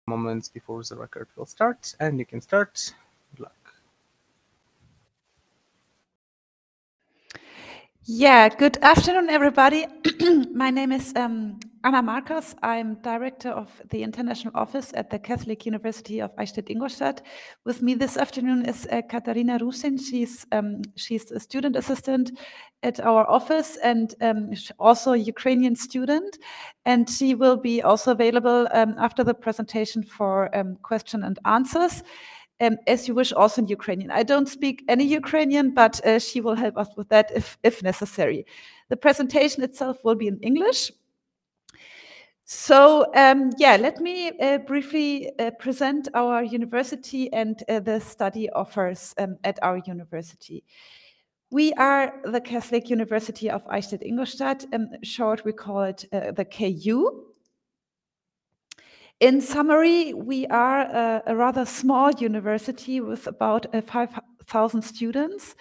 moments before the record will start, and you can start. Good luck. Yeah, good afternoon, everybody. My name is Anna Marcos. I'm director of the international office at the Catholic University of Eichstätt-Ingolstadt. With me this afternoon is Katarina Rusin. She's a student assistant at our office and also a Ukrainian student. And she will be also available after the presentation for question and answers. As you wish, also in Ukrainian. I don't speak any Ukrainian, but she will help us with that if necessary. The presentation itself will be in English. So let me briefly present our university and the study offers at our university. We are the Catholic University of Eichstätt-Ingolstadt. Short, we call it the KU. In summary, we are a rather small university with about 5,000 students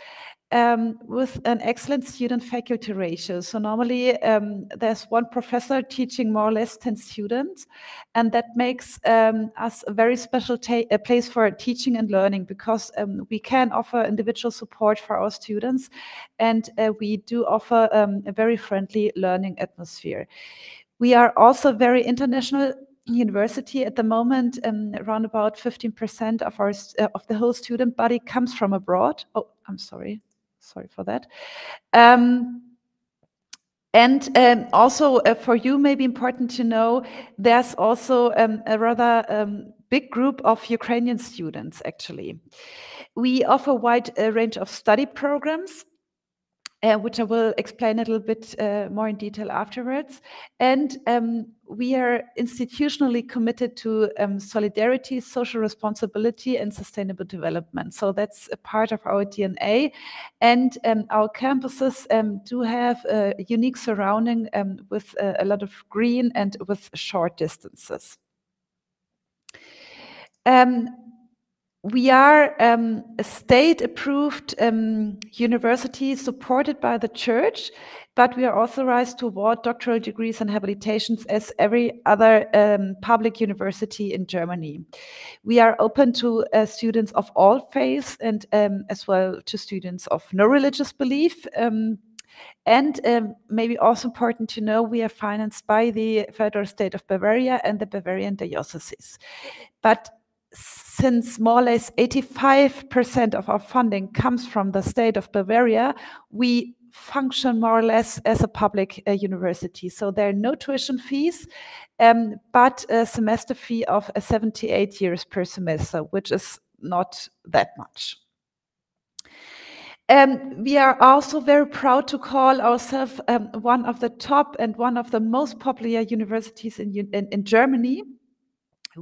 with an excellent student-faculty ratio. So normally there's one professor teaching more or less 10 students, and that makes us a very special place for teaching and learning because we can offer individual support for our students, and we do offer a very friendly learning atmosphere. We are also very international university at the moment. Around about 15% of our of the whole student body comes from abroad. Oh, I'm sorry for that. Also for you, maybe important to know, there's also a rather big group of Ukrainian students. Actually, we offer a wide range of study programs, which I will explain a little bit more in detail afterwards. And we are institutionally committed to solidarity, social responsibility, and sustainable development. So that's a part of our DNA. And our campuses do have a unique surrounding with a lot of green and with short distances. We are a state-approved university supported by the church, but we are authorized to award doctoral degrees and habilitations as every other public university in Germany. We are open to students of all faiths and as well to students of no religious belief. And maybe also important to know, we are financed by the federal state of Bavaria and the Bavarian dioceses. But since more or less 85% of our funding comes from the state of Bavaria, we function more or less as a public university. So there are no tuition fees, but a semester fee of 78 euros per semester, which is not that much. We are also very proud to call ourselves one of the top and one of the most popular universities in Germany.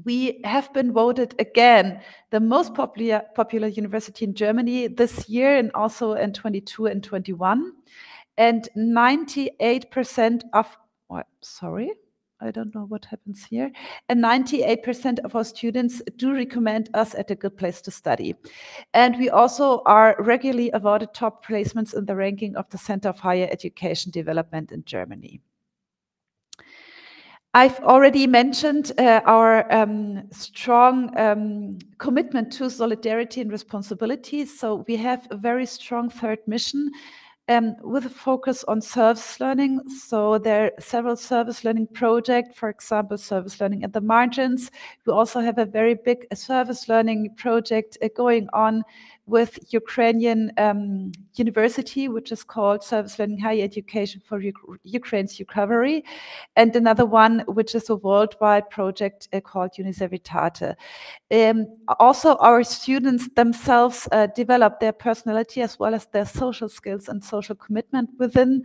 We have been voted again the most popular university in Germany this year and also in 22 and 21. And 98% of, sorry, I don't know what happens here. And 98% of our students do recommend us as a good place to study. And we also are regularly awarded top placements in the ranking of the Center of Higher Education Development in Germany. I've already mentioned our strong commitment to solidarity and responsibility. So we have a very strong third mission with a focus on service learning. So there are several service learning projects, for example, service learning at the margins. We also have a very big service learning project going on with Ukrainian university, which is called Service Learning Higher Education for Ukraine's Recovery, and another one, which is a worldwide project called Universitate. Also, our students themselves develop their personality as well as their social skills and social commitment within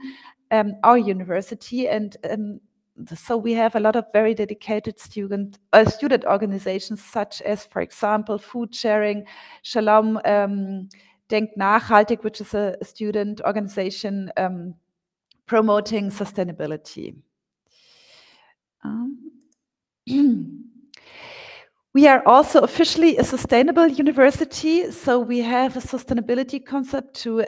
our university. And so we have a lot of very dedicated student organizations, such as, for example, Food Sharing, Shalom, Denk Nachhaltig, which is a student organization promoting sustainability. We are also officially a sustainable university, so we have a sustainability concept to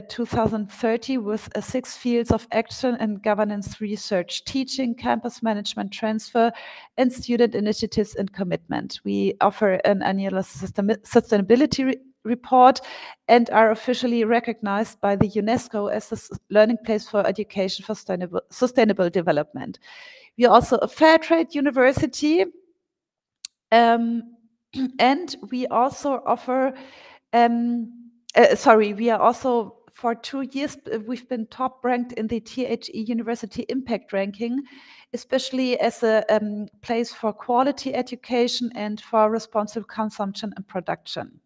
2030 with 6 fields of action and governance, research, teaching, campus management, transfer, and student initiatives and commitment. We offer an annual sustainability report and are officially recognized by the UNESCO as a learning place for education for sustainable development. We are also a fair trade university. And we also offer, we are also, for 2 years, we've been top ranked in the THE University Impact Ranking, especially as a place for quality education and for responsible consumption and production.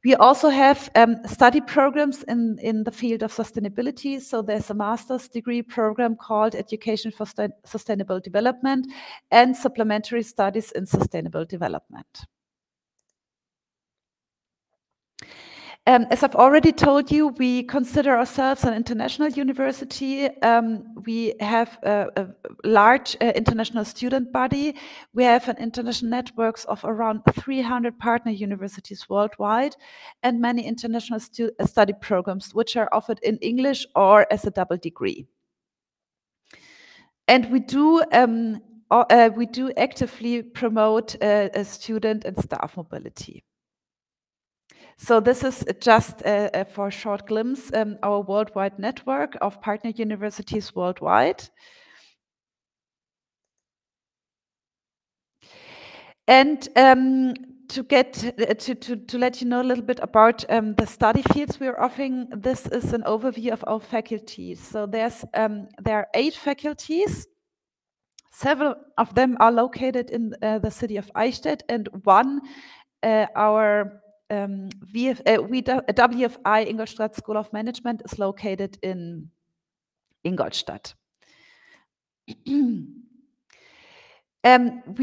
We also have study programs in the field of sustainability. So there's a master's degree program called Education for Sustainable Development and supplementary studies in sustainable development. As I've already told you, we consider ourselves an international university. We have a large international student body. We have an international networks of around 300 partner universities worldwide and many international study programs which are offered in English or as a double degree. And we do actively promote student and staff mobility. So this is just for a short glimpse, our worldwide network of partner universities worldwide. And to let you know a little bit about the study fields we are offering, this is an overview of our faculties. So there are 8 faculties. Several of them are located in the city of Eichstätt, and one, our WFI Ingolstadt School of Management, is located in Ingolstadt. We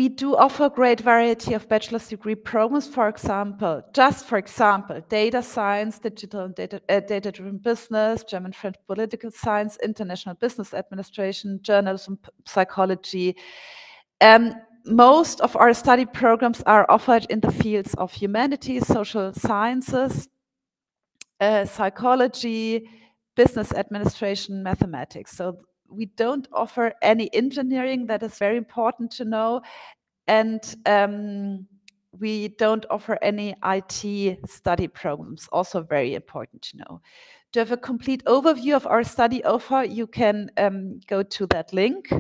do offer a great variety of bachelor's degree programs, for example, data science, digital and data-driven business, German-French political science, international business administration, journalism, psychology. Most of our study programs are offered in the fields of humanities, social sciences, psychology, business administration, mathematics. So we don't offer any engineering, that is very important to know. And we don't offer any IT study programs, also very important to know. To have a complete overview of our study offer, you can go to that link.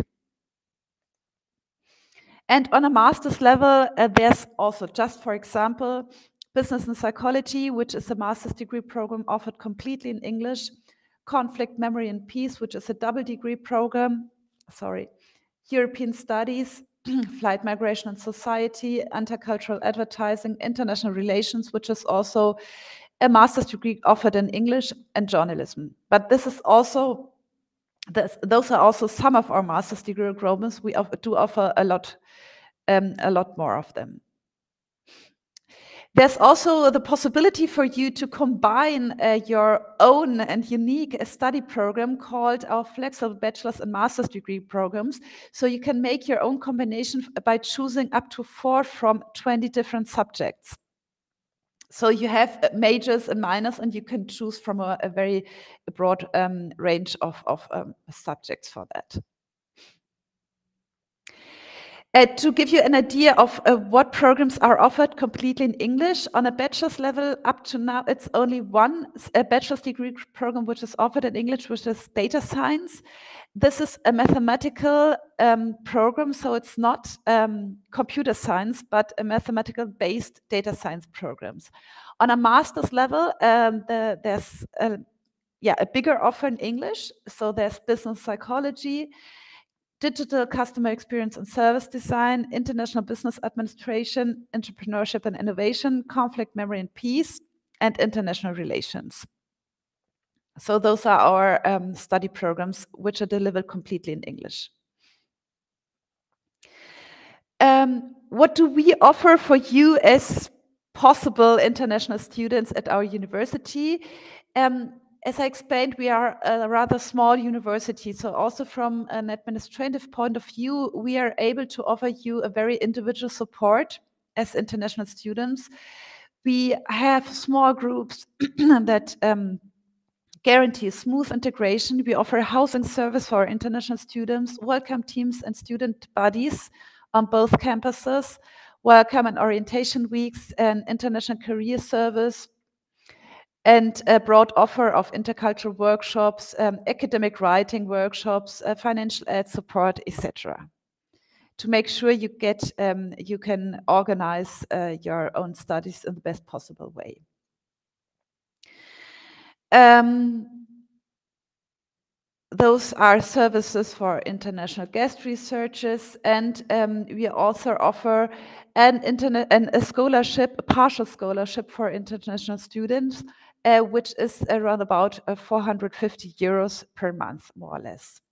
And on a master's level, there's also, just for example, business and psychology, which is a master's degree program offered completely in English, conflict, memory, and peace, which is a double degree program, European studies, flight migration and society, intercultural advertising, international relations, which is also a master's degree offered in English, and journalism. But this is also, those are also some of our master's degree programs. We do offer a lot more of them. There's also the possibility for you to combine your own and unique study program called our flexible bachelor's and master's degree programs. So you can make your own combination by choosing up to 4 from 20 different subjects. So you have majors and minors, and you can choose from a very broad range of subjects for that. To give you an idea of what programs are offered completely in English, on a bachelor's level, up to now, it's only one bachelor's degree program which is offered in English, which is data science. This is a mathematical program, so it's not computer science, but a mathematical-based data science programs. On a master's level, there's a bigger offer in English, so there's business psychology, digital customer experience and service design, international business administration, entrepreneurship and innovation, conflict, memory and peace, and international relations. So those are our study programs, which are delivered completely in English. What do we offer for you as possible international students at our university? As I explained, we are a rather small university, so also from an administrative point of view, we are able to offer you a very individual support as international students. We have small groups that guarantee smooth integration. We offer a housing service for international students, welcome teams and student bodies on both campuses, welcome and orientation weeks, and international career service, and a broad offer of intercultural workshops, academic writing workshops, financial aid support, etc. To make sure you can organize your own studies in the best possible way. Those are services for international guest researchers, and we also offer a scholarship, a partial scholarship for international students, which is around about 450 euros per month, more or less.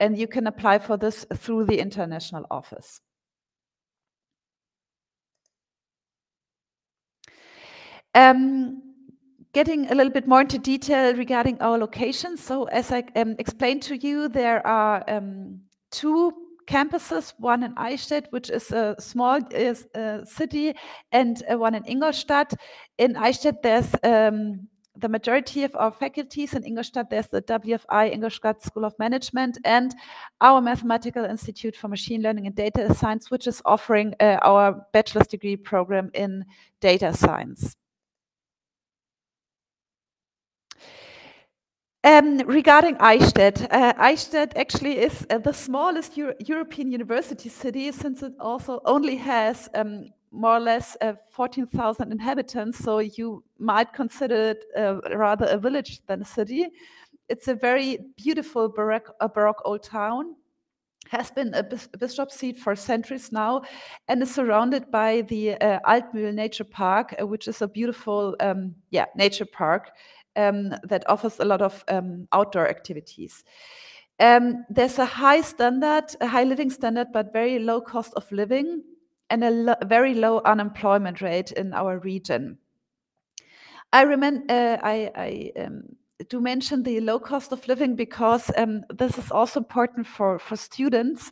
And you can apply for this through the international office. Getting a little bit more into detail regarding our locations. So as I explained to you, there are 2 campuses, one in Eichstätt, which is a small city, and one in Ingolstadt. In Eichstätt, there's the majority of our faculties. In Ingolstadt, there's the WFI Ingolstadt School of Management and our Mathematical Institute for Machine Learning and Data Science, which is offering our bachelor's degree program in data science. Regarding Eichstätt, Eichstätt actually is the smallest European university city, since it also only has more or less 14,000 inhabitants, so you might consider it rather a village than a city. It's a very beautiful Baroque old town, has been a bishop seat for centuries now, and is surrounded by the Altmühl Nature Park, which is a beautiful nature park that offers a lot of outdoor activities. There's a high living standard, but very low cost of living, and a very low unemployment rate in our region. I do mention the low cost of living because this is also important for students.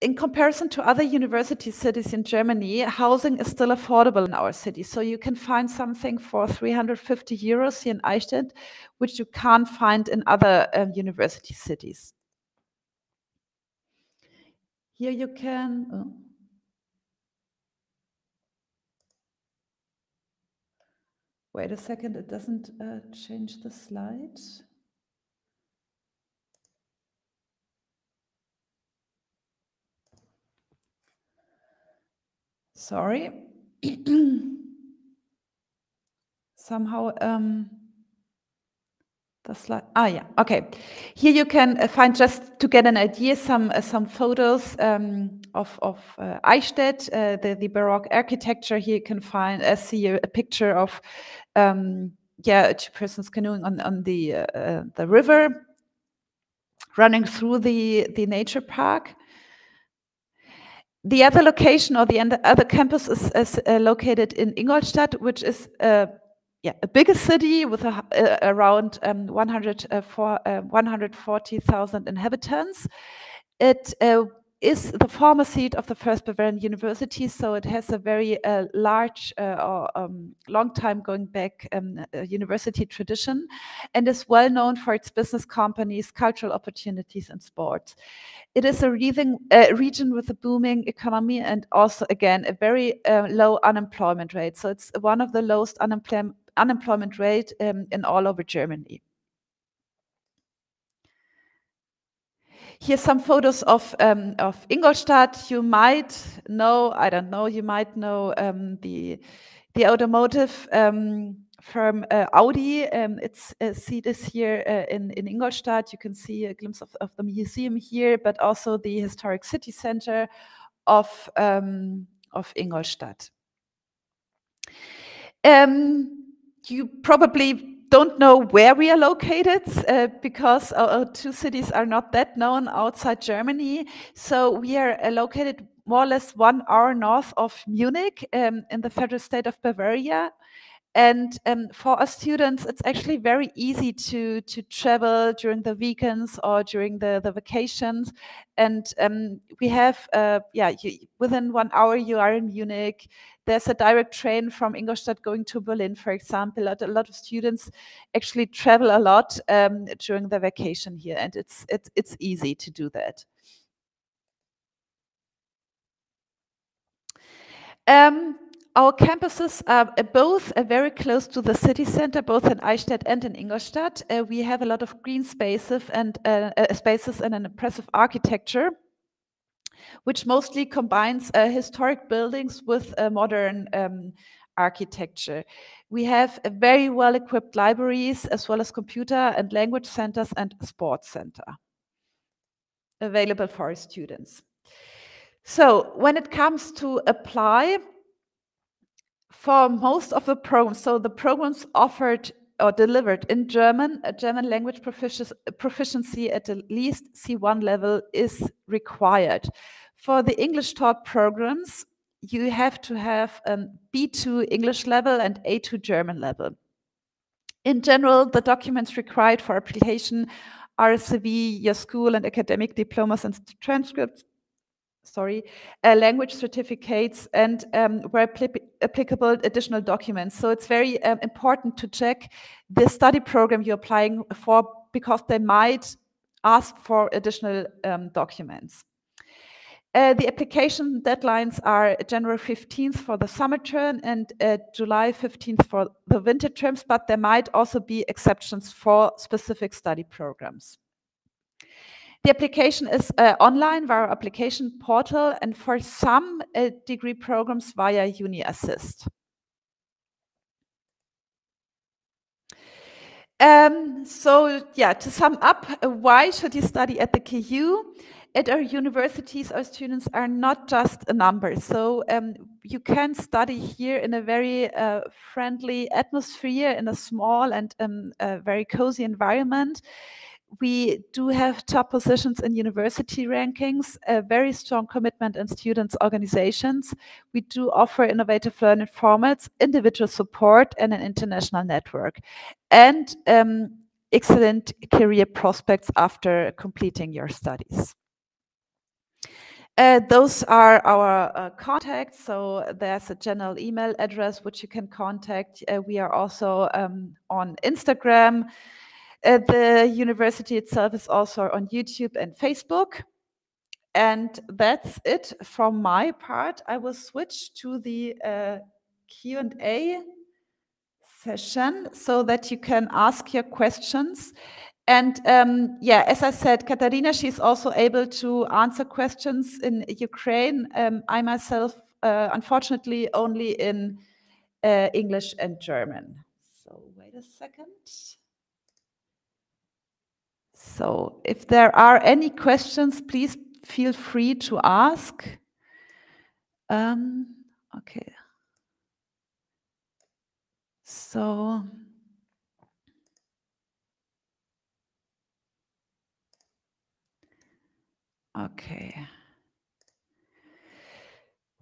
In comparison to other university cities in Germany, housing is still affordable in our city. So you can find something for 350 euros here in Eichstätt, which you can't find in other university cities. Here you can... Wait a second, it doesn't change the slide. Sorry. Somehow the slide. Okay. Here you can find, just to get an idea, some photos of Eichstätt, the Baroque architecture. Here you can see a picture of 2 persons canoeing on the river, running through the nature park. The other location, or the other campus, is located in Ingolstadt, which is a bigger city with around 140,000 inhabitants. It is the former seat of the first Bavarian University, so it has a very large, long time going back university tradition, and is well known for its business companies, cultural opportunities, and sports. It is a region with a booming economy, and also, again, a very low unemployment rate. So it's one of the lowest unemployment rate in all over Germany. Here's some photos of Ingolstadt. You might know, I don't know, you might know the automotive firm Audi. Its seat is here in Ingolstadt. You can see a glimpse of the museum here, but also the historic city center of Ingolstadt. You probably don't know where we are located because our 2 cities are not that known outside Germany. So we are located more or less 1 hour north of Munich in the federal state of Bavaria. And for us students, it's actually very easy to travel during the weekends or during the vacations. And we have, within 1 hour you are in Munich. There's a direct train from Ingolstadt going to Berlin, for example. A lot of students actually travel a lot during the vacation here, and it's easy to do that. Our campuses are both very close to the city center, both in Eichstätt and in Ingolstadt. We have a lot of green spaces and an impressive architecture, which mostly combines historic buildings with modern architecture. We have very well-equipped libraries, as well as computer and language centers and a sports center available for our students. So when it comes to apply, for most of the programs, so the programs offered or delivered in German, a German language proficiency at least C1 level is required. For the English taught programs, you have to have B2 English level and A2 German level. In general, the documents required for application are a CV, your school and academic diplomas and transcripts, language certificates, and where applicable additional documents. So it's very important to check the study program you're applying for, because they might ask for additional documents. The application deadlines are January 15th for the summer term and July 15th for the winter terms, but there might also be exceptions for specific study programs. The application is online via our application portal, and for some degree programs via UniAssist. To sum up, why should you study at the KU? At our universities, our students are not just a number. So you can study here in a very friendly atmosphere, in a small and very cozy environment. We do have top positions in university rankings, a very strong commitment in students' organizations. We do offer innovative learning formats, individual support, and an international network, and excellent career prospects after completing your studies. Those are our contacts. So there's a general email address which you can contact. We are also on Instagram. The university itself is also on YouTube and Facebook. And that's it from my part. I will switch to the Q&A session so that you can ask your questions. And as I said, Katarina, she's also able to answer questions in Ukraine. I myself, unfortunately, only in English and German. So wait a second. So if there are any questions, please feel free to ask. Okay. So okay.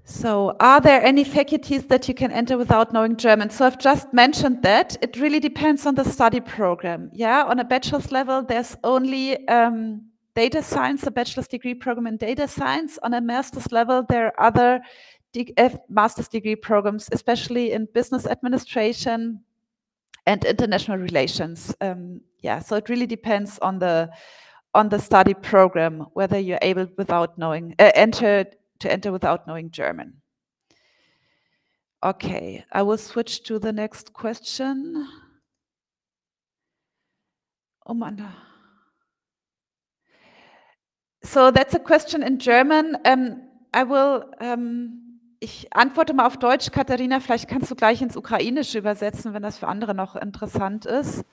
So are there any faculties that you can enter without knowing German? So I've just mentioned that. It really depends on the study program. Yeah, on a bachelor's level, there's only data science, a bachelor's degree program in data science. On a master's level, there are other master's degree programs, especially in business administration and international relations. So it really depends on the study program, whether you're able without knowing enter without knowing German. Okay, I will switch to the next question. Oh man. So that's a question in German. Ich antworte mal auf Deutsch. Katharina, vielleicht kannst du gleich ins Ukrainische übersetzen, wenn das für andere noch interessant ist.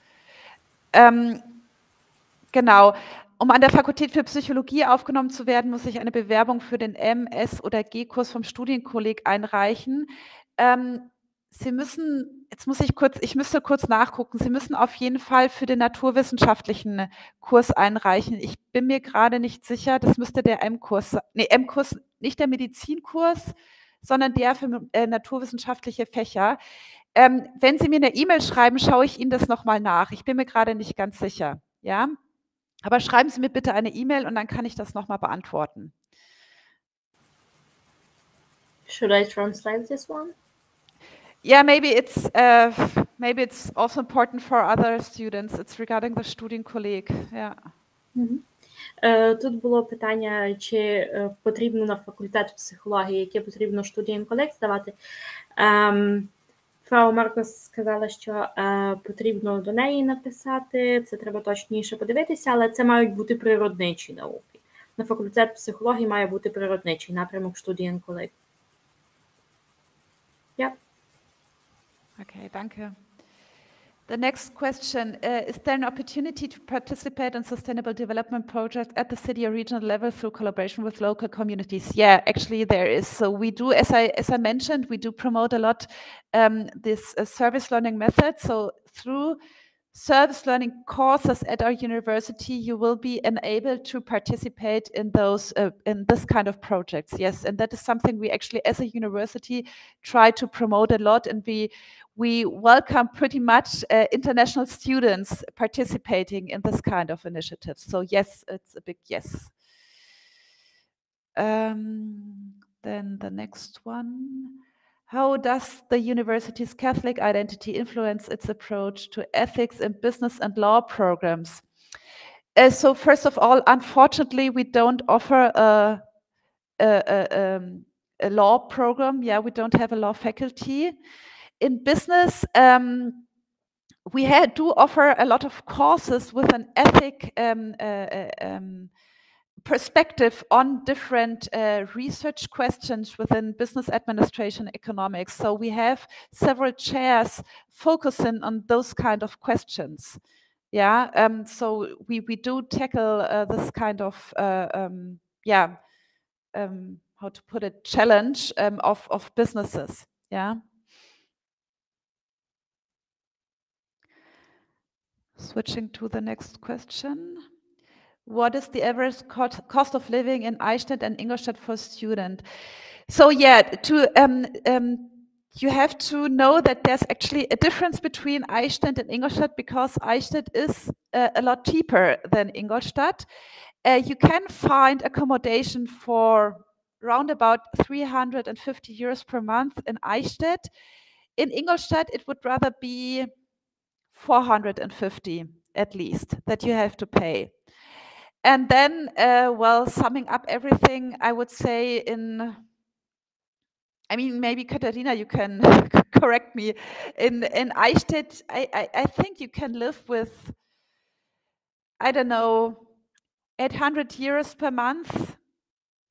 Genau. Um an der Fakultät für Psychologie aufgenommen zu werden, muss ich eine Bewerbung für den MS- oder G-Kurs vom Studienkolleg einreichen. Sie müssen, ich müsste kurz nachgucken, Sie müssen auf jeden Fall für den naturwissenschaftlichen Kurs einreichen. Ich bin mir gerade nicht sicher, das müsste der M-Kurs sein. Nee, M-Kurs, nicht der Medizinkurs, sondern der für naturwissenschaftliche Fächer. Wenn Sie mir eine E-Mail schreiben, schaue ich Ihnen das nochmal nach. Ich bin mir gerade nicht ganz sicher. Ja? Aber schreiben Sie mir bitte eine E-Mail und dann kann ich das nochmal beantworten. Should I translate this one? Yeah, maybe it's also important for other students. It's regarding the Studienkolleg. Yeah. Тут було питання, чи потрібно на факультет психології, яке потрібно студієнт-колег здавати. Фрау Маркос сказала, що потрібно до неї написати, це треба точніше подивитися, але це мають бути природничі науки. На факультет психології має бути природничий напрямок студієнт-колег. Yeah. Okay, danke. The next question, is there an opportunity to participate in sustainable development projects at the city or regional level through collaboration with local communities? Yeah, actually there is. So we do, as I mentioned, we do promote a lot this service learning method. So through service learning courses at our university, you will be enabled to participate in those in this kind of projects. Yes, and that is something we actually, as a university, try to promote a lot, and we welcome pretty much international students participating in this kind of initiatives. So yes, it's a big yes. Then the next one. How does the university's Catholic identity influence its approach to ethics in business and law programs? So first of all, unfortunately, we don't offer a law program. Yeah, we don't have a law faculty. In business, we do offer a lot of courses with an ethic perspective on different research questions within business administration economics. So we have several chairs focusing on those kind of questions. Yeah, so we do tackle this kind of how to put it, challenge of businesses. Yeah. Switching to the next question. What is the average cost of living in Eichstätt and Ingolstadt for a student? So yeah, you have to know that there's actually a difference between Eichstätt and Ingolstadt, because Eichstätt is a lot cheaper than Ingolstadt. You can find accommodation for around about 350 euros per month in Eichstätt. In Ingolstadt, it would rather be 450 at least that you have to pay. And then, well, summing up everything, I would say maybe Katharina, you can correct me. In Eichstätt, I think you can live with, I don't know, 800 euros per month.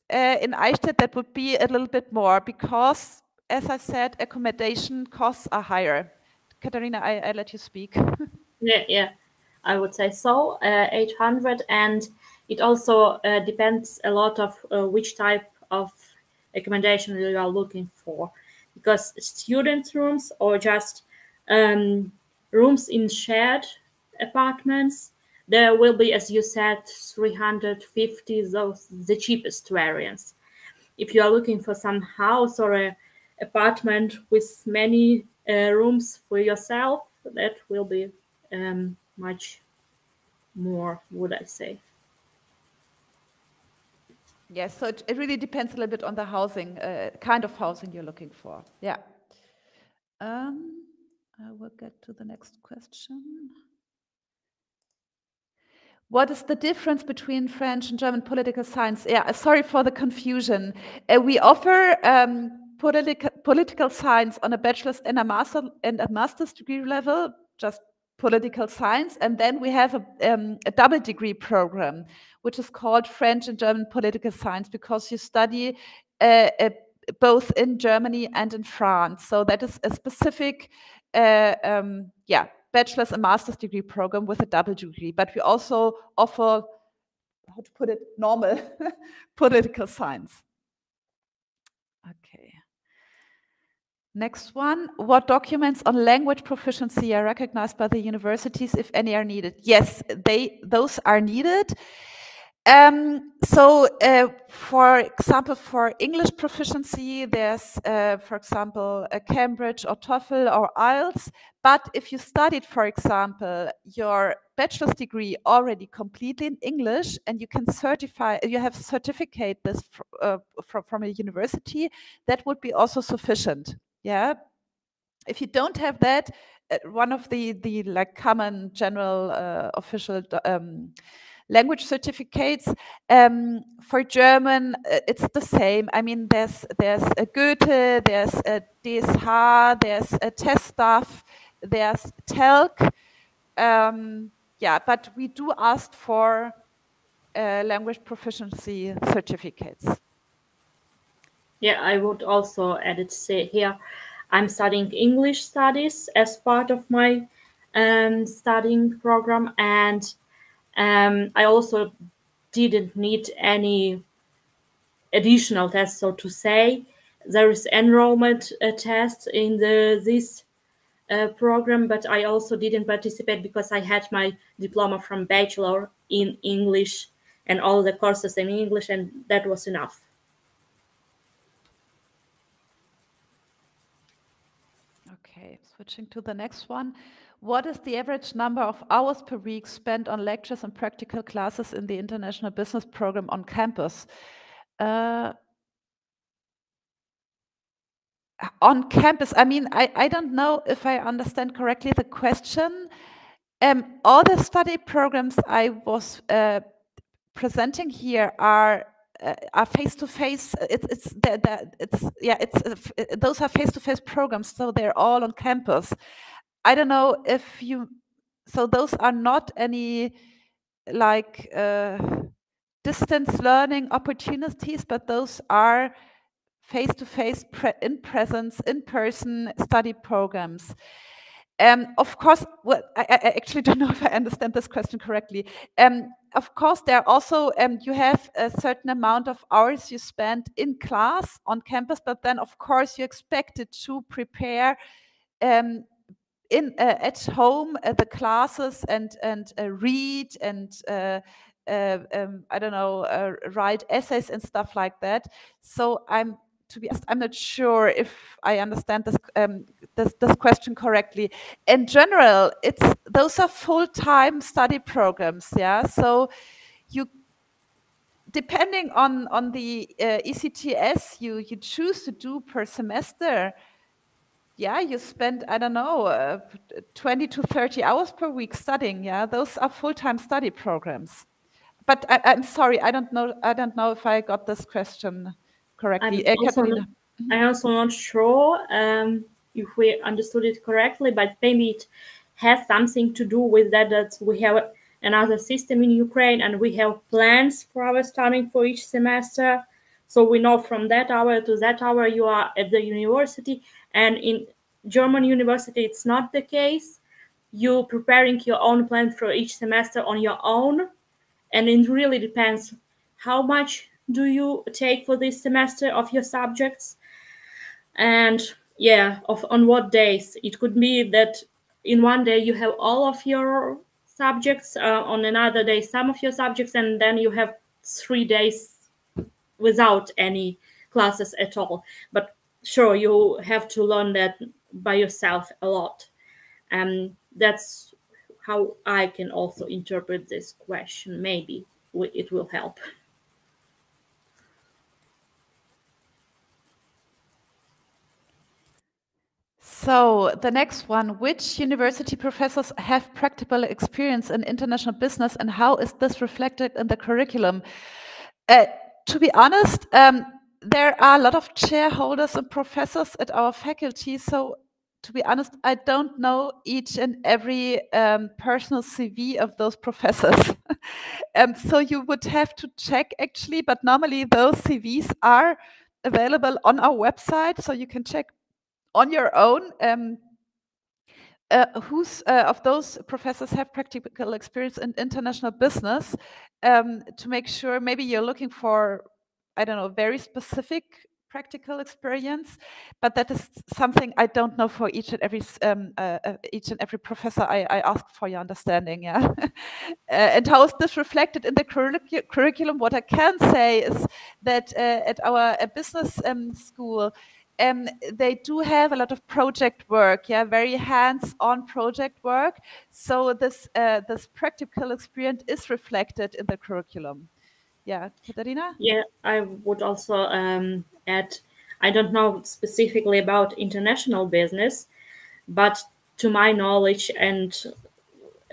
In Eichstätt, that would be a little bit more because, as I said, accommodation costs are higher. Katharina, I let you speak. Yeah, I would say so, 800, and it also depends a lot of which type of accommodation you are looking for, because student rooms or just rooms in shared apartments, there will be, as you said, 350, those the cheapest variants. If you are looking for some house or an apartment with many rooms for yourself, that will be much more, would I say. Yes, so it really depends a little bit on the housing, kind of housing you're looking for. Yeah. I will get to the next question. What is the difference between French and German political science? Yeah, sorry for the confusion. We offer political science on a bachelor's and a master's degree level, just political science, and then we have a double degree program, which is called French and German political science, because you study both in Germany and in France. So that is a specific, bachelor's and master's degree program with a double degree. But we also offer, how to put it, normal political science. Okay. Next one, what documents on language proficiency are recognized by the universities, if any, are needed? Yes, those are needed. For example, for English proficiency, there's, for example, a Cambridge or TOEFL or IELTS. But if you studied, for example, your bachelor's degree already completely in English, and you can certify, you have certificate this from a university, that would be also sufficient. Yeah. If you don't have that, one of the like common general official language certificates. For German, it's the same. I mean, there's a Goethe, there's a DSH, there's a Teststaff, there's TELC. Yeah, but we do ask for language proficiency certificates. Yeah, I would also add it here. I'm studying English studies as part of my studying program, and I also didn't need any additional tests, so to say. There is enrollment test in this program, but I also didn't participate because I had my diploma from bachelor in English and all the courses in English, and that was enough. Okay, switching to the next one. What is the average number of hours per week spent on lectures and practical classes in the International Business Program on campus? On campus, I mean, I don't know if I understand correctly the question. All the study programs I was presenting here are face-to-face. Those are face-to-face programs, so they're all on campus. I don't know if so those are not any like distance learning opportunities, but those are face-to-face, in-person study programs. Of course, well, I actually don't know if I understand this question correctly. Of course, there are also, you have a certain amount of hours you spend in class on campus, but then of course you're expected to prepare at home the classes and read and I don't know, write essays and stuff like that. So to be honest, I'm not sure if I understand this question correctly. In general, those are full-time study programs, yeah. So depending on the ECTS you choose to do per semester, yeah, you spend, I don't know, 20 to 30 hours per week studying. Yeah, those are full-time study programs. But I'm sorry, I don't know if I got this question correctly. I'm also not sure if we understood it correctly, but maybe it has something to do with that we have another system in Ukraine and we have plans for our studying for each semester. So we know from that hour to that hour you are at the university, and in German university it's not the case. You're preparing your own plan for each semester on your own, and it really depends how much do you take for this semester of your subjects, and yeah, on what days. It could be that in one day you have all of your subjects, on another day some of your subjects, and then you have 3 days without any classes at all. But sure, you have to learn that by yourself a lot, and that's how I can also interpret this question. Maybe it will help. So the next one, which university professors have practical experience in international business, and how is this reflected in the curriculum? To be honest, there are a lot of shareholders and professors at our faculty, so to be honest, I don't know each and every personal CV of those professors. So you would have to check actually, but normally those CVs are available on our website, so you can check on your own who's of those professors have practical experience in international business, to make sure maybe you're looking for, I don't know, very specific practical experience, but that is something I don't know for each and every professor. I ask for your understanding, yeah. And how is this reflected in the curriculum? What I can say is that at our business school, they do have a lot of project work, yeah, very hands-on project work. So this practical experience is reflected in the curriculum. Yeah, Katarina? Yeah, I would also add, I don't know specifically about international business, but to my knowledge and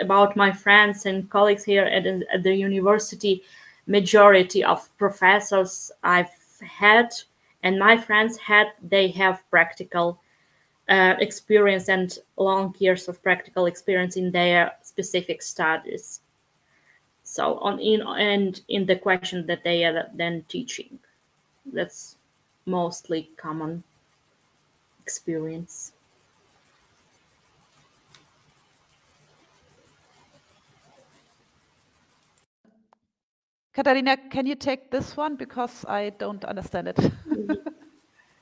about my friends and colleagues here at the university, majority of professors I've had and my friends had, they have practical experience and long years of practical experience in their specific studies. So in the question that they are then teaching, that's mostly common experience. Katarina, can you take this one because I don't understand it?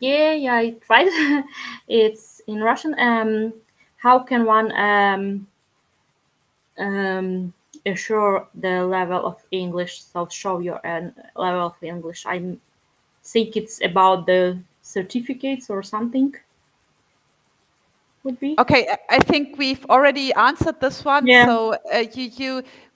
Yeah, I tried. It's in Russian. How can one assure the level of English? So show your level of English. I think it's about the certificates or something. Would be okay. I think we've already answered this one. Yeah. So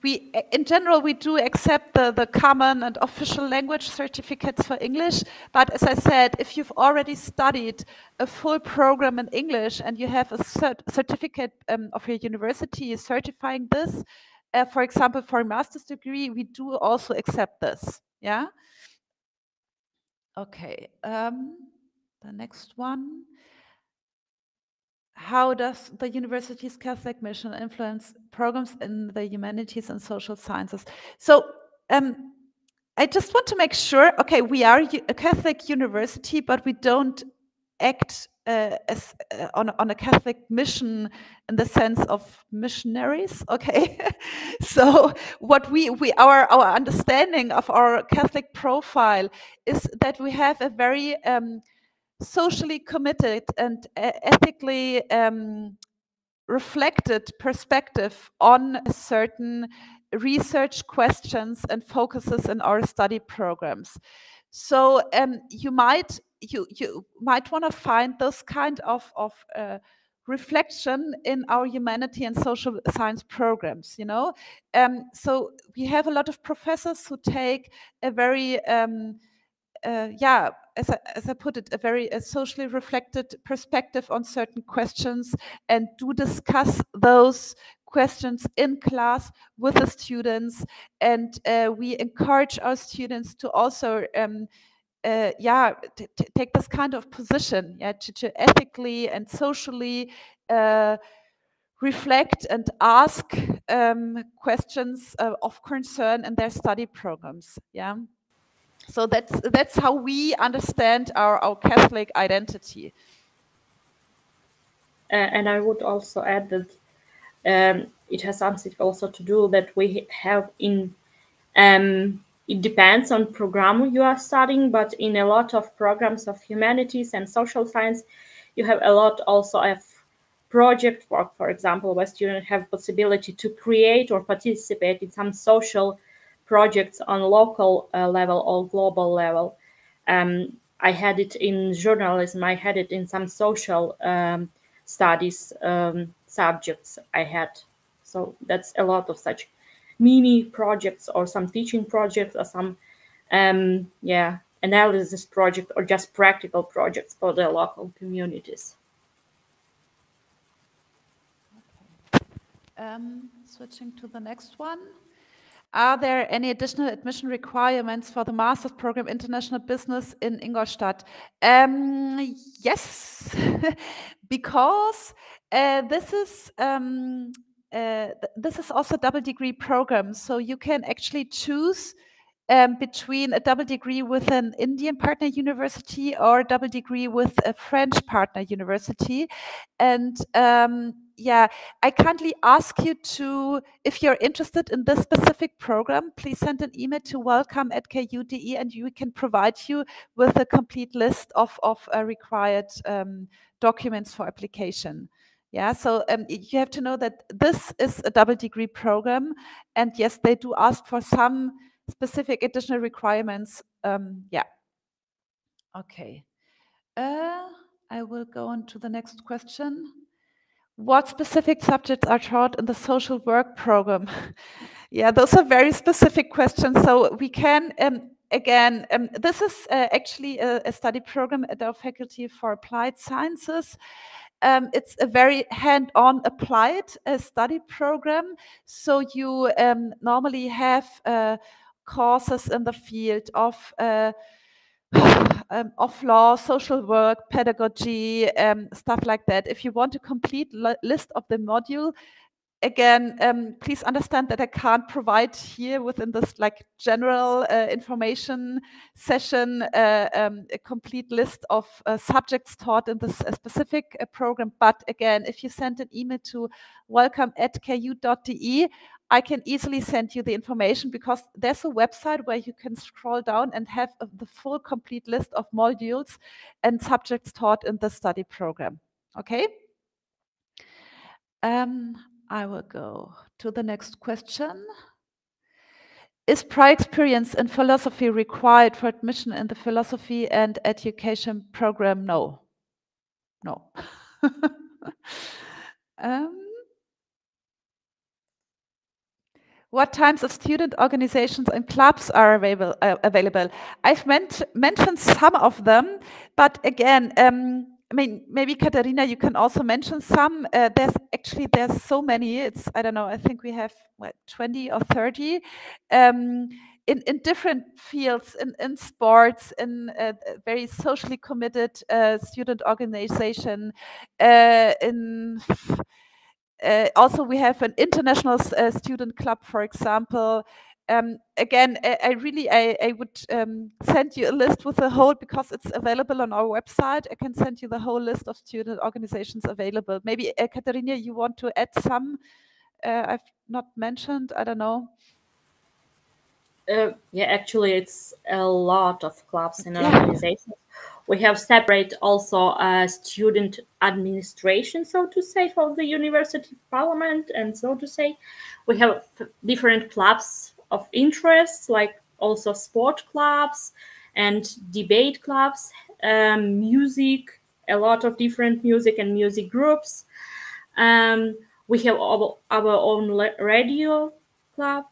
we in general we do accept the common and official language certificates for English. But as I said, if you've already studied a full program in English and you have a certificate of your university certifying this, for example, for a master's degree, we do also accept this. Yeah. Okay. The next one. How does the university's Catholic mission influence programs in the humanities and social sciences? So I just want to make sure, okay, we are a Catholic university, but we don't act as on a Catholic mission in the sense of missionaries, okay? So what our understanding of our Catholic profile is that we have a very socially committed and ethically reflected perspective on certain research questions and focuses in our study programs. So you might want to find this kind of reflection in our humanity and social science programs, you know. So we have a lot of professors who take a very as I put it, a very socially reflected perspective on certain questions and do discuss those questions in class with the students. And we encourage our students to also take this kind of position, to ethically and socially reflect and ask questions of concern in their study programs. Yeah. So that's how we understand our Catholic identity. And I would also add that it has something also to do that we have in it depends on program you are studying, but in a lot of programs of humanities and social science, you have a lot also of project work, for example, where students have possibility to create or participate in some social projects on local level or global level. I had it in journalism, I had it in some social studies subjects I had. So that's a lot of such mini projects or some teaching projects or some analysis project or just practical projects for the local communities. Switching to the next one. Are there any additional admission requirements for the master's program International Business in Ingolstadt? Yes, because this is also a double degree program. So you can actually choose between a double degree with an Indian partner university or a double degree with a French partner university. And yeah, I kindly ask you to, if you're interested in this specific program, please send an email to welcome@ku.de and we can provide you with a complete list of required documents for application. Yeah, so you have to know that this is a double degree program, and yes, they do ask for some specific additional requirements. Yeah. Okay. I will go on to the next question. What specific subjects are taught in the social work program? Yeah, those are very specific questions. So we can, again, this is actually a study program at our Faculty for Applied Sciences. It's a very hand-on applied study program. So you normally have courses in the field of law, social work, pedagogy, stuff like that. If you want a complete list of the module, again, please understand that I can't provide here within this like general information session a complete list of subjects taught in this specific program. But again, if you send an email to welcome@ku.de, I can easily send you the information because there's a website where you can scroll down and have the full complete list of modules and subjects taught in the study program. Okay? I will go to the next question. Is prior experience in philosophy required for admission in the philosophy and education program? No. No. What types of student organizations and clubs are available? I've mentioned some of them, but again, I mean, maybe Katharina, you can also mention some. There's so many. It's, I don't know, I think we have what, 20 or 30 in different fields, in sports, in very socially committed student organization, also, we have an international student club, for example. Again, I would send you a list with the whole, because it's available on our website. I can send you the whole list of student organizations available. Maybe, Katharina, you want to add some I've not mentioned? I don't know. Yeah, actually, it's a lot of clubs and organizations. We have separate also student administration, so to say, for the university parliament, and so to say. We have different clubs of interest, like also sport clubs and debate clubs, music, a lot of different music and music groups. We have our own radio club.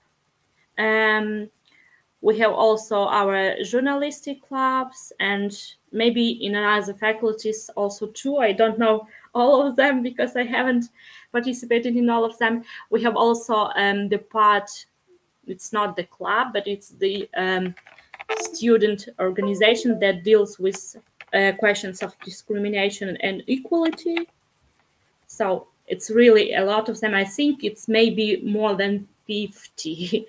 We have also our journalistic clubs, and maybe in other faculties also too. I don't know all of them because I haven't participated in all of them. We have also the part, it's not the club, but it's the student organization that deals with questions of discrimination and equality. So it's really a lot of them. I think it's maybe more than 50.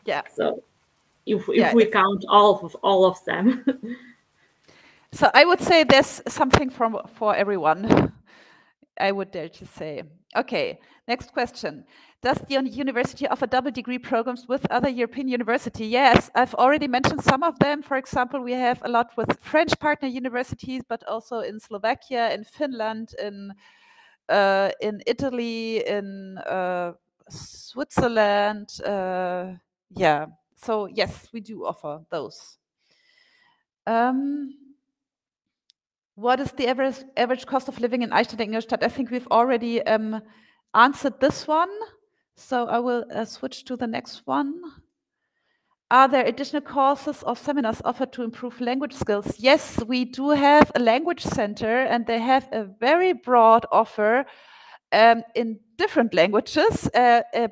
Yeah. So if we count all of them. So I would say there's something for everyone. I would dare to say. Okay, next question. Does the university offer double degree programs with other European universities? Yes, I've already mentioned some of them. For example, we have a lot with French partner universities, but also in Slovakia, in Finland, in Italy, in Switzerland. Yeah. So yes, we do offer those. What is the average cost of living in Eichstätt-Ingolstadt? I think we've already answered this one. So I will switch to the next one. Are there additional courses or seminars offered to improve language skills? Yes, we do have a language center, and they have a very broad offer in different languages,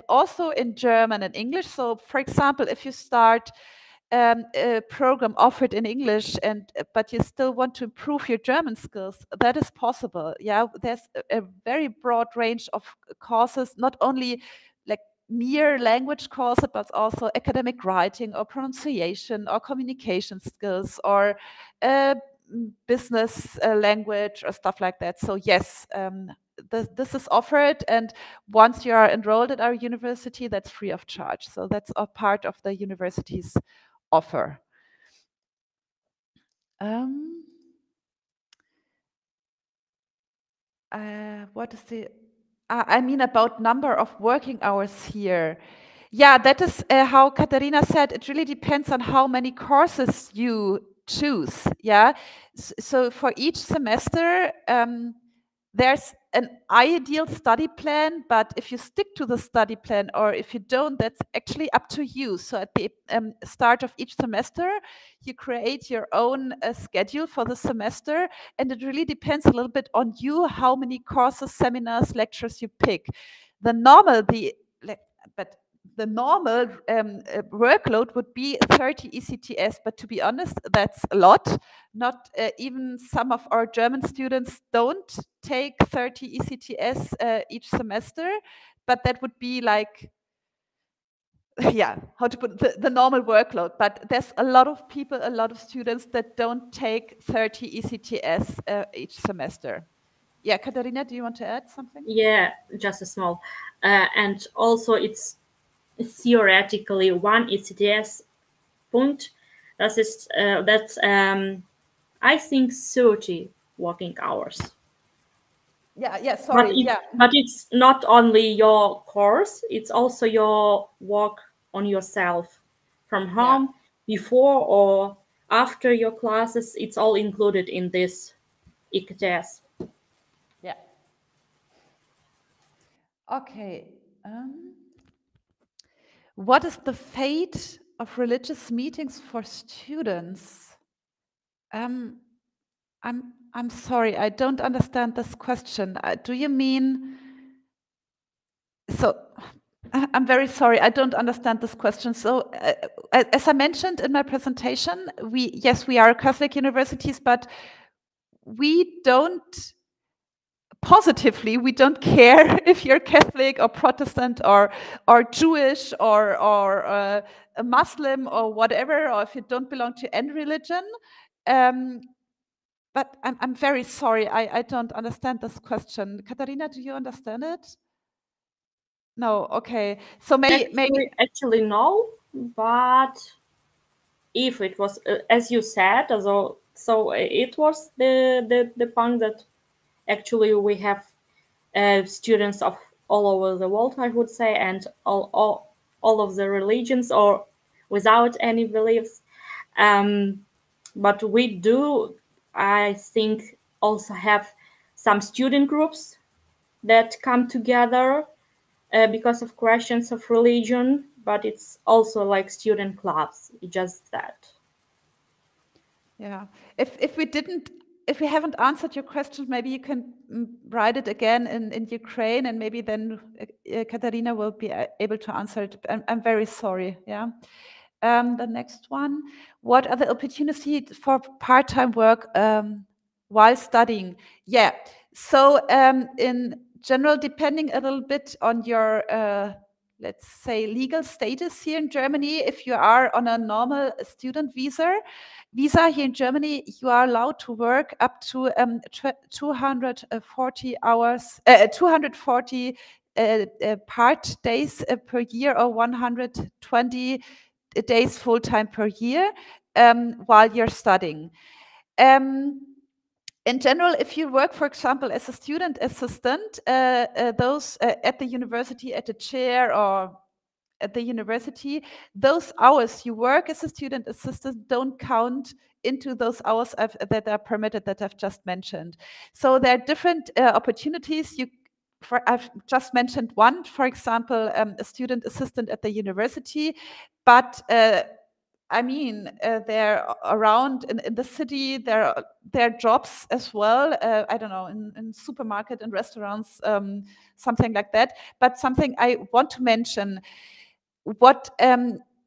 also in German and English. So, for example, if you start a program offered in English, but you still want to improve your German skills, that is possible. Yeah, there's a very broad range of courses, not only like mere language course, but also academic writing or pronunciation or communication skills or business language or stuff like that. So yes, this is offered, and once you are enrolled at our university, that's free of charge. So that's a part of the university's offer. What is the, I mean about number of working hours here. Yeah, that is how Katarina said, it really depends on how many courses you choose. Yeah, so for each semester, there's an ideal study plan, but if you stick to the study plan or if you don't, that's actually up to you. So at the start of each semester, you create your own schedule for the semester, and it really depends a little bit on you how many courses, seminars, lectures you pick. The normal, the normal workload would be 30 ECTS, but to be honest, that's a lot. Not even some of our German students don't take 30 ECTS each semester, but that would be like, yeah, how to put the normal workload. But there's a lot of people, a lot of students that don't take 30 ECTS each semester. Yeah, Katarina, do you want to add something? Yeah, just a small. And also it's theoretically one ECTS point. That's I think 30 working hours. Yeah, sorry. But it's not only your course, it's also your work on yourself from home, before or after your classes. It's all included in this ECTS. Yeah. Okay. What is the fate of religious meetings for students? I'm sorry, I don't understand this question. Do you mean? So, I'm very sorry, I don't understand this question. So, as I mentioned in my presentation, we are Catholic universities, but we don't. Positively, we don't care if you're Catholic or Protestant or Jewish or a Muslim or whatever, or if you don't belong to any religion. But I'm very sorry, I don't understand this question. Katarina, do you understand it? No, okay. So maybe actually no, but if it was as you said, so it was the point that actually we have students of all over the world, I would say, and all of the religions or without any beliefs. But we do, I think, also have some student groups that come together because of questions of religion, but it's also like student clubs, just that. Yeah, if we haven't answered your question, maybe you can write it again in Ukraine, and maybe then Katarina will be able to answer it. I'm very sorry. Yeah. The next one, what are the opportunities for part-time work while studying? Yeah, so in general, depending a little bit on your, let's say, legal status here in Germany, if you are on a normal student visa here in Germany, you are allowed to work up to 240 hours, 240 part days per year, or 120 days full-time per year while you're studying. In general, if you work, for example, as a student assistant, those at the university, at a chair or at the university, those hours you work as a student assistant don't count into those hours that are permitted, that I've just mentioned. So there are different opportunities. I've just mentioned one, for example, a student assistant at the university, but I mean, they're around in the city. There are jobs as well. I don't know, in supermarket and restaurants, something like that. But something I want to mention, what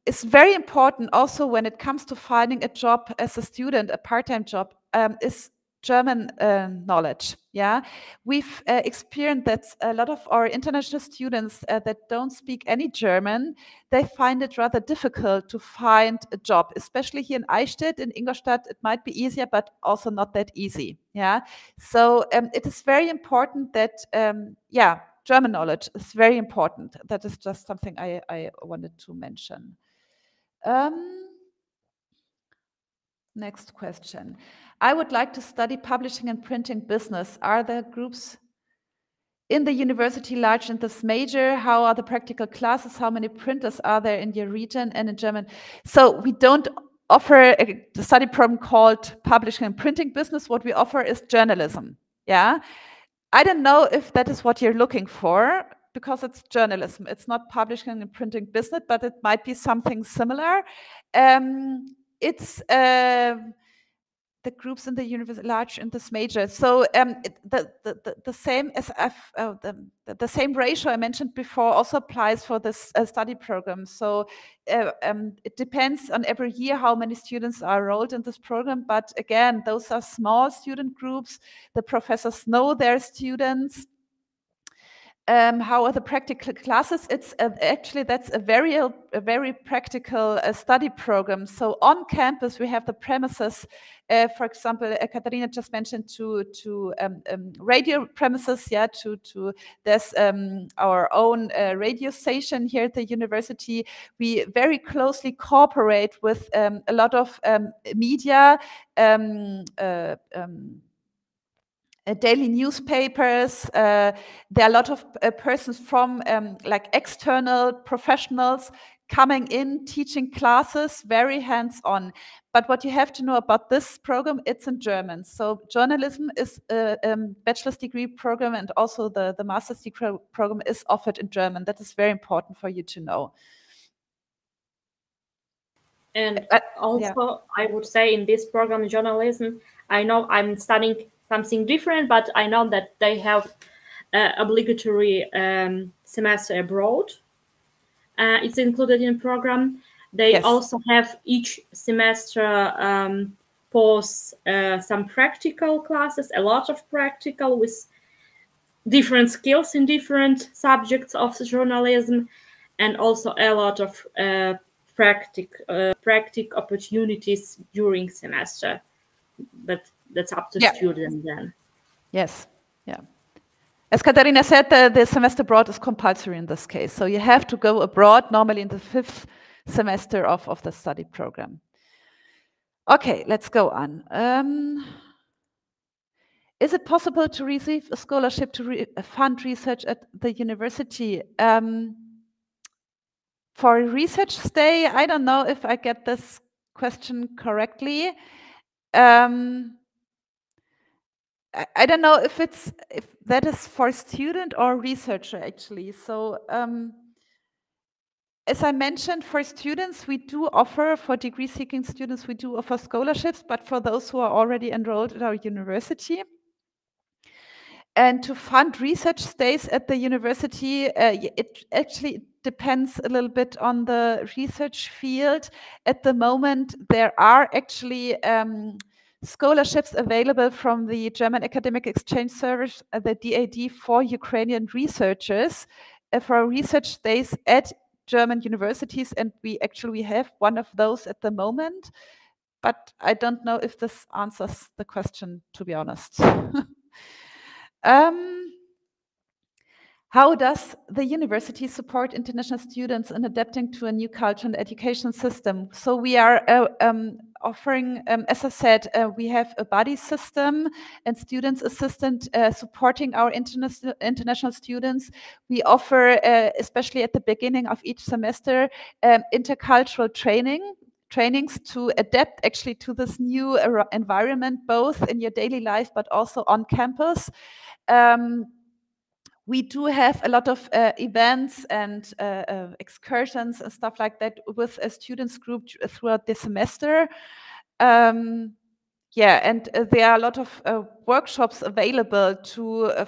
is very important also when it comes to finding a job as a student, a part-time job, is German knowledge. Yeah, we've experienced that a lot of our international students that don't speak any German, they find it rather difficult to find a job, especially here in Eichstätt. In Ingolstadt, it might be easier, but also not that easy. Yeah, so it is very important that German knowledge is very important. That is just something I wanted to mention. Next question. I would like to study publishing and printing business. Are there groups in the university large in this major? How are the practical classes? How many printers are there in your region and in German? So we don't offer a study program called publishing and printing business. What we offer is journalism. Yeah. I don't know if that is what you're looking for, because it's journalism. It's not publishing and printing business, but it might be something similar. It's the groups in the university large in this major. So the same as the same ratio I mentioned before also applies for this study program. So it depends on every year how many students are enrolled in this program. But again, those are small student groups. The professors know their students. How are the practical classes? It's actually, that's a very practical study program. So on campus, we have the premises. For example, Katharina just mentioned to radio premises. Yeah, there's our own radio station here at the university. We very closely cooperate with a lot of media. Daily newspapers. There are a lot of persons from like external professionals coming in, teaching classes, very hands-on. But what you have to know about this program, it's in German. So journalism is a bachelor's degree program, and also the master's degree program is offered in German. That is very important for you to know. And also, I would say in this program, journalism, I know I'm studying something different, but I know that they have obligatory semester abroad. It's included in the program. They also have each semester pose some practical classes, a lot of practical with different skills in different subjects of journalism, and also a lot of practical opportunities during semester. But that's up to students then. Yes, yeah. As Katharina said, the semester abroad is compulsory in this case. So you have to go abroad, normally in the 5th semester of the study program. Okay, let's go on. Is it possible to receive a scholarship to fund research at the university? For a research stay, I don't know if I get this question correctly. I don't know if that is for student or researcher actually. So as I mentioned, for students, we do offer, for degree-seeking students, we do offer scholarships, but for those who are already enrolled at our university. And to fund research stays at the university, it actually depends a little bit on the research field. At the moment, there are actually scholarships available from the German Academic Exchange Service, the DAD, for Ukrainian researchers for research stays at German universities, and we have one of those at the moment. But I don't know if this answers the question, to be honest. How does the university support international students in adapting to a new culture and education system? So we are offering, as I said, we have a buddy system and students assistant supporting our international students. We offer, especially at the beginning of each semester, intercultural trainings to adapt actually to this new environment, both in your daily life but also on campus. We do have a lot of events and excursions and stuff like that with a students group throughout the semester. And there are a lot of workshops available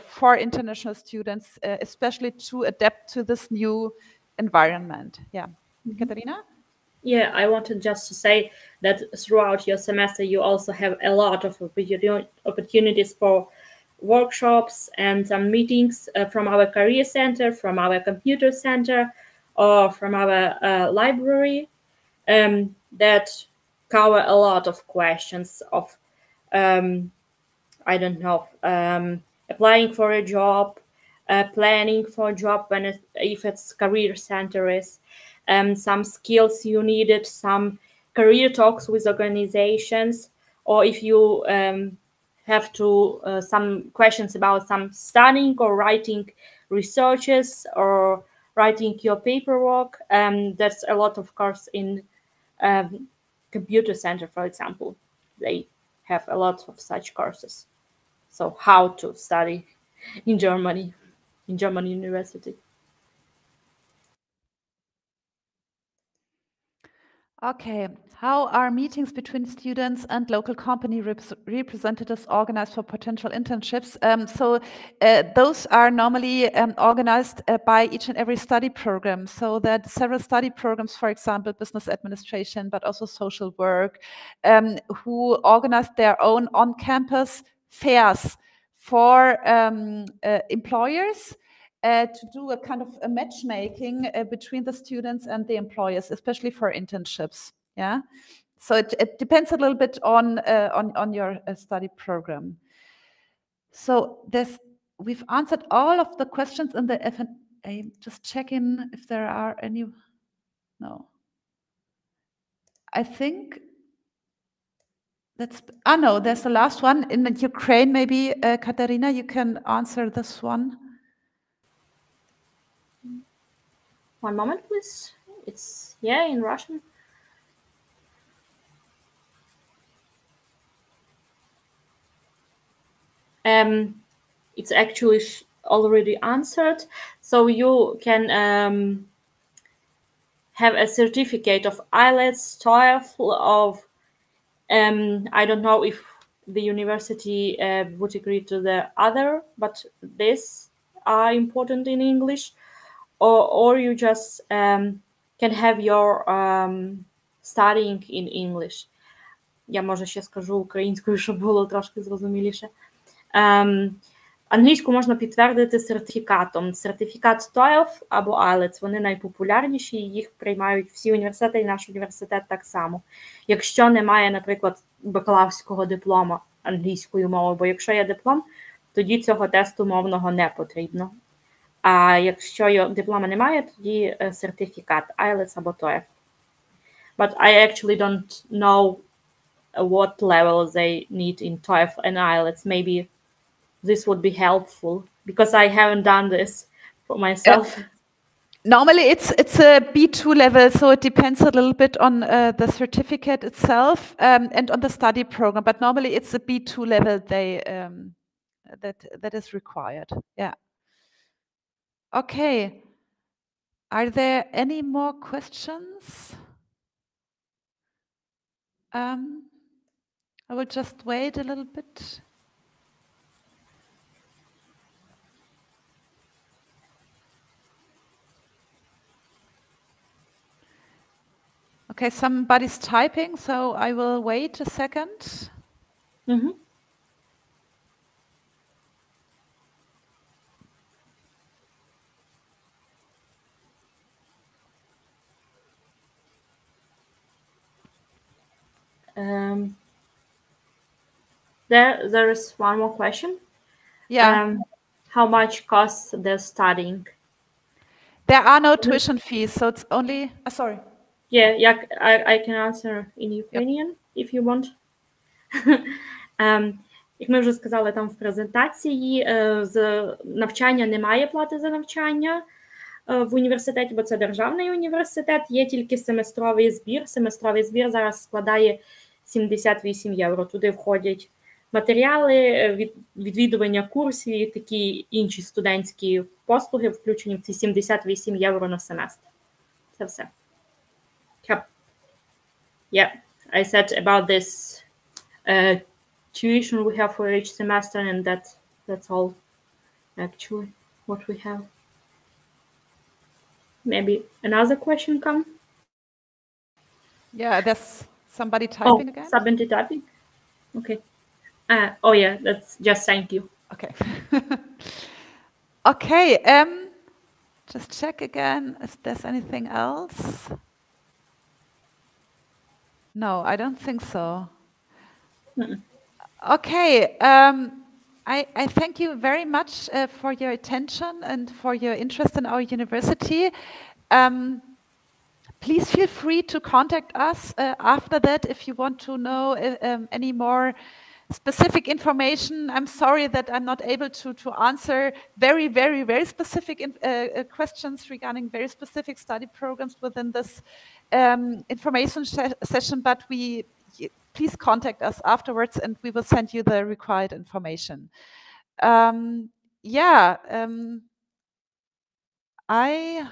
for international students, especially to adapt to this new environment. Yeah, Katharina? Yeah, I wanted just to say that throughout your semester, you also have a lot of opportunities for workshops and some meetings from our career center, from our computer center, or from our library that cover a lot of questions of, I don't know, applying for a job, planning for a job if it's career center is, some skills you needed, some career talks with organizations, or if you have to some questions about some studying or writing researches or writing your paperwork. That's a lot of course in computer center, for example. They have a lot of such courses. So how to study in German university. Okay, how are meetings between students and local company representatives organized for potential internships? Those are normally organized by each and every study program. So that several study programs, for example, business administration, but also social work, who organize their own on-campus fairs for employers. To do a kind of a matchmaking between the students and the employers, especially for internships. Yeah, so it depends a little bit on your study program. So we've answered all of the questions in the F&A. Just checking if there are any. No, I think that's. No, there's the last one in Ukraine. Maybe Katarina, you can answer this one. One moment, please. It's, yeah, in Russian. It's actually already answered. So you can have a certificate of IELTS, TOEFL, of I don't know if the university would agree to the other, but these are important in English. Or you just can have your studying in English. Я, може, ще скажу українською, щоб було трошки зрозуміліше. Англійську можна підтвердити сертифікатом. Сертифікат TOEFL або IELTS, вони найпопулярніші, їх приймають всі університети, і наш університет так само. Якщо немає, наприклад, бакалаврського диплому англійською мовою, бо якщо є диплом, тоді цього тесту мовного не потрібно. А якщо диплома немає, тоді сертифікат IELTS або TOEFL. But I actually don't know what level they need in TOEFL and IELTS. Maybe this would be helpful because I haven't done this for myself. Normally it's a B2 level, so it depends a little bit on the certificate itself and on the study program. But normally it's a B2 level that is required. Yeah. Okay. Are there any more questions? I will just wait a little bit. Okay, somebody's typing, so I will wait a second. Mm-hmm. There is one more question. Yeah. How much costs the studying? There are no tuition fees, so it's only. Sorry. Yeah, I can answer in Ukrainian if you want. Як ми вже сказали там в презентації, з навчання немає плати за навчання в університеті, бо це державний університет, є тільки семестровий збір. Семестровий збір зараз складає 78 євро. Туди входять матеріали, відвідування курсів і такі інші студентські послуги, включені в ці 78 євро на семестр. Це все. Yeah, I said about this tuition we have for each semester, and that's all actually what we have. Maybe another question come? Yeah, there's somebody typing again. Somebody typing. Okay. Oh yeah, that's just thank you. Okay. Okay. Just check again if there's anything else. No, I don't think so. Okay. I thank you very much for your attention and for your interest in our university. Please feel free to contact us after that if you want to know any more specific information. I'm sorry that I'm not able to answer very, very, very specific questions regarding very specific study programs within this information session, but please contact us afterwards and we will send you the required information. I